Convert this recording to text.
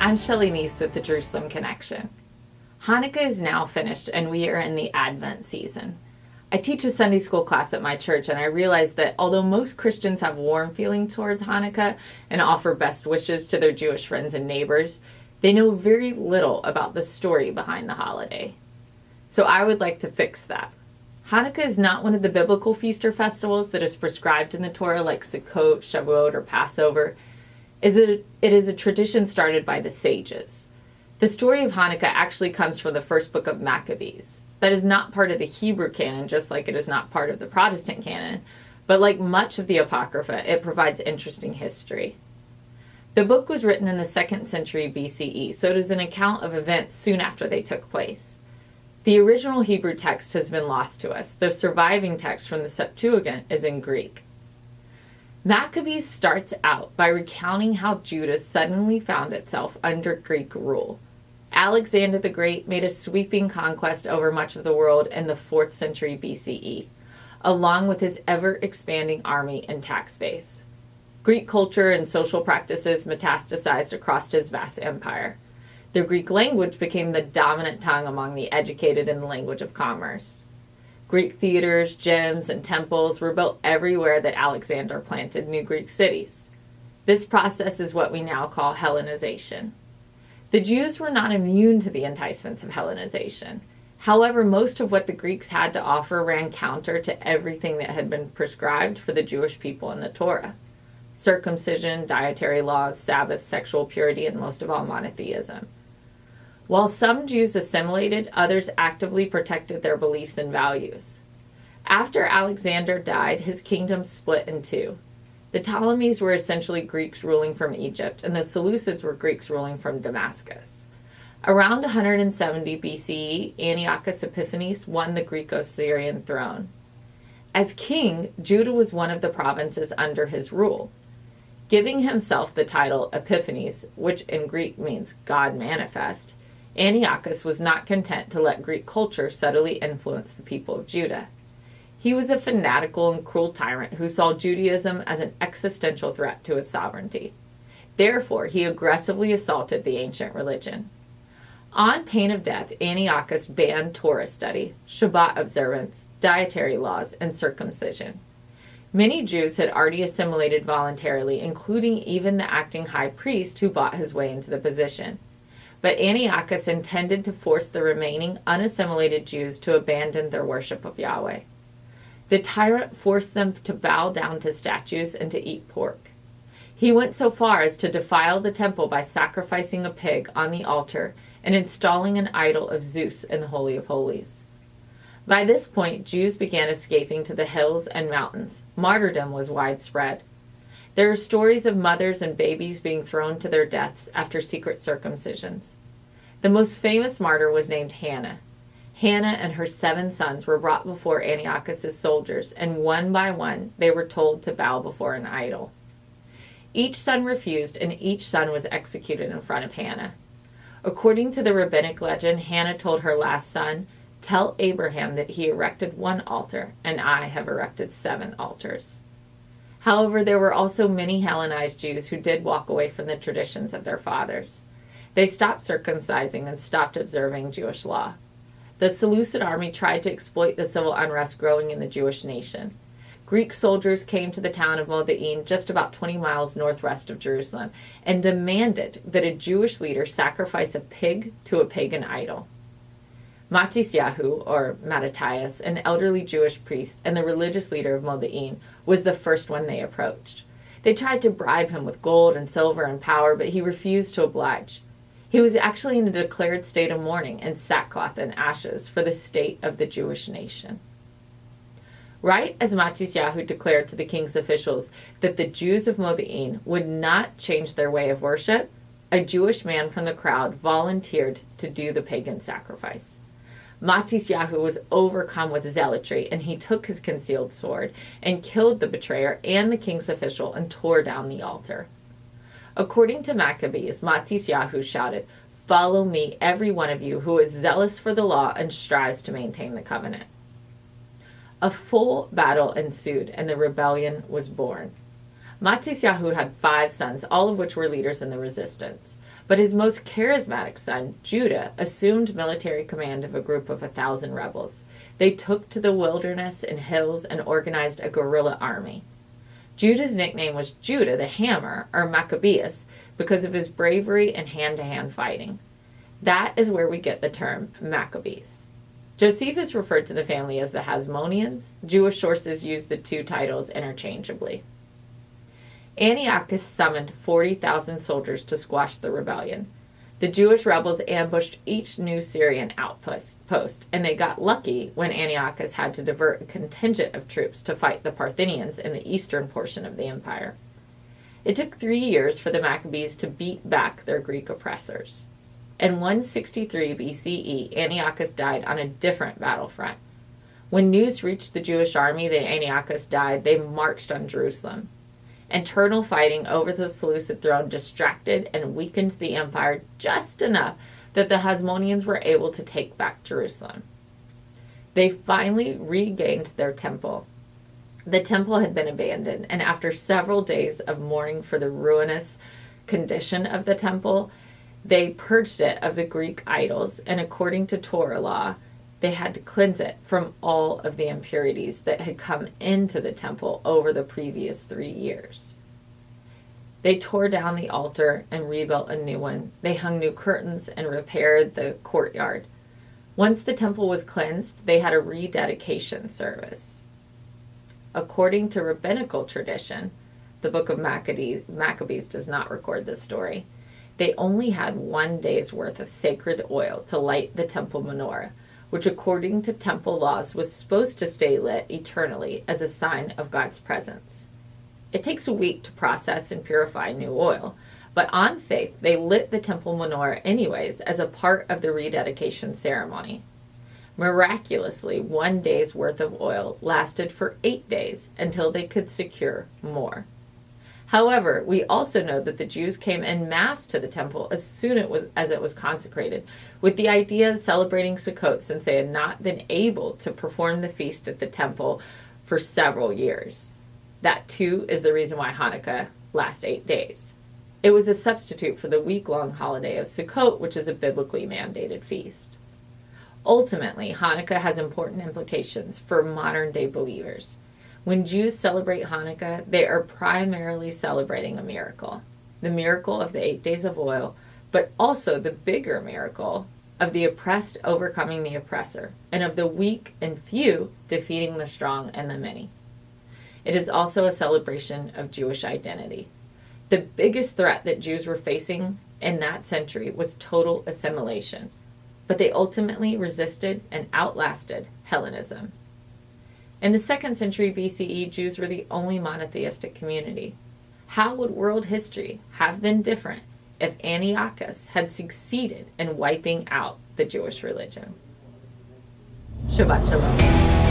I'm Shelley Neese with the Jerusalem Connection. Hanukkah is now finished and we are in the Advent season. I teach a Sunday school class at my church, and I realized that although most Christians have warm feelings towards Hanukkah and offer best wishes to their Jewish friends and neighbors, they know very little about the story behind the holiday. So I would like to fix that. Hanukkah is not one of the biblical feast or festivals that is prescribed in the Torah like Sukkot, Shavuot, or Passover. It is a tradition started by the sages. The story of Hanukkah actually comes from the First Book of Maccabees. That is not part of the Hebrew canon, just like it is not part of the Protestant canon, but like much of the Apocrypha, it provides interesting history. The book was written in the 2nd century BCE, so it is an account of events soon after they took place. The original Hebrew text has been lost to us. The surviving text from the Septuagint is in Greek. Maccabees starts out by recounting how Judah suddenly found itself under Greek rule. Alexander the Great made a sweeping conquest over much of the world in the 4th century BCE, along with his ever-expanding army and tax base. Greek culture and social practices metastasized across his vast empire. The Greek language became the dominant tongue among the educated in the language of commerce. Greek theaters, gyms, and temples were built everywhere that Alexander planted new Greek cities. This process is what we now call Hellenization. The Jews were not immune to the enticements of Hellenization. However, most of what the Greeks had to offer ran counter to everything that had been prescribed for the Jewish people in the Torah: circumcision, dietary laws, Sabbath, sexual purity, and most of all, monotheism. While some Jews assimilated, others actively protected their beliefs and values. After Alexander died, his kingdom split in two. The Ptolemies were essentially Greeks ruling from Egypt, and the Seleucids were Greeks ruling from Damascus. Around 170 BCE, Antiochus Epiphanes won the Greco-Syrian throne. As king, Judah was one of the provinces under his rule. Giving himself the title Epiphanes, which in Greek means God manifest, Antiochus was not content to let Greek culture subtly influence the people of Judah. He was a fanatical and cruel tyrant who saw Judaism as an existential threat to his sovereignty. Therefore, he aggressively assaulted the ancient religion. On pain of death, Antiochus banned Torah study, Shabbat observance, dietary laws, and circumcision. Many Jews had already assimilated voluntarily, including even the acting high priest who bought his way into the position. But Antiochus intended to force the remaining unassimilated Jews to abandon their worship of Yahweh. The tyrant forced them to bow down to statues and to eat pork. He went so far as to defile the temple by sacrificing a pig on the altar and installing an idol of Zeus in the Holy of Holies. By this point, Jews began escaping to the hills and mountains. Martyrdom was widespread. There are stories of mothers and babies being thrown to their deaths after secret circumcisions. The most famous martyr was named Hannah. Hannah and her 7 sons were brought before Antiochus' soldiers, and one by one they were told to bow before an idol. Each son refused, and each son was executed in front of Hannah. According to the rabbinic legend, Hannah told her last son, "Tell Abraham that he erected 1 altar, and I have erected 7 altars." However, there were also many Hellenized Jews who did walk away from the traditions of their fathers. They stopped circumcising and stopped observing Jewish law. The Seleucid army tried to exploit the civil unrest growing in the Jewish nation. Greek soldiers came to the town of Modin, just about 20 miles northwest of Jerusalem, and demanded that a Jewish leader sacrifice a pig to a pagan idol. Matisyahu, or Mattathias, an elderly Jewish priest and the religious leader of Modin, was the first one they approached. They tried to bribe him with gold and silver and power, but he refused to oblige. He was actually in a declared state of mourning and sackcloth and ashes for the state of the Jewish nation. Right as Matisyahu declared to the king's officials that the Jews of Modin would not change their way of worship, a Jewish man from the crowd volunteered to do the pagan sacrifice. Matisyahu was overcome with zealotry, and he took his concealed sword and killed the betrayer and the king's official and tore down the altar. According to Maccabees, Matisyahu shouted, "Follow me, every one of you who is zealous for the law and strives to maintain the covenant." A full battle ensued, and the rebellion was born. Matisyahu had 5 sons, all of which were leaders in the resistance. But his most charismatic son, Judah, assumed military command of a group of 1,000 rebels. They took to the wilderness and hills and organized a guerrilla army. Judah's nickname was Judah the Hammer, or Maccabeus, because of his bravery and hand-to-hand fighting. That is where we get the term Maccabees. Josephus referred to the family as the Hasmoneans. Jewish sources use the two titles interchangeably. Antiochus summoned 40,000 soldiers to squash the rebellion. The Jewish rebels ambushed each new Syrian outpost, and they got lucky when Antiochus had to divert a contingent of troops to fight the Parthians in the eastern portion of the empire. It took 3 years for the Maccabees to beat back their Greek oppressors. In 163 BCE, Antiochus died on a different battlefront. When news reached the Jewish army that Antiochus died, they marched on Jerusalem. Internal fighting over the Seleucid throne distracted and weakened the empire just enough that the Hasmoneans were able to take back Jerusalem. They finally regained their temple. The temple had been abandoned, and after several days of mourning for the ruinous condition of the temple, they purged it of the Greek idols, and according to Torah law, they had to cleanse it from all of the impurities that had come into the temple over the previous 3 years. They tore down the altar and rebuilt a new one. They hung new curtains and repaired the courtyard. Once the temple was cleansed, they had a rededication service. According to rabbinical tradition, the Book of Maccabees does not record this story. They only had 1 day's worth of sacred oil to light the temple menorah, which according to temple laws was supposed to stay lit eternally as a sign of God's presence. It takes a week to process and purify new oil, but on faith they lit the temple menorah anyways as a part of the rededication ceremony. Miraculously, 1 day's worth of oil lasted for 8 days until they could secure more. However, we also know that the Jews came en masse to the temple as soon as it was consecrated, with the idea of celebrating Sukkot since they had not been able to perform the feast at the temple for several years. That, too, is the reason why Hanukkah lasts 8 days. It was a substitute for the week-long holiday of Sukkot, which is a biblically mandated feast. Ultimately, Hanukkah has important implications for modern-day believers. When Jews celebrate Hanukkah, they are primarily celebrating a miracle, the miracle of the 8 days of oil, but also the bigger miracle of the oppressed overcoming the oppressor, and of the weak and few defeating the strong and the many. It is also a celebration of Jewish identity. The biggest threat that Jews were facing in that century was total assimilation, but they ultimately resisted and outlasted Hellenism. In the 2nd century BCE, Jews were the only monotheistic community. How would world history have been different if Antiochus had succeeded in wiping out the Jewish religion? Shabbat Shalom.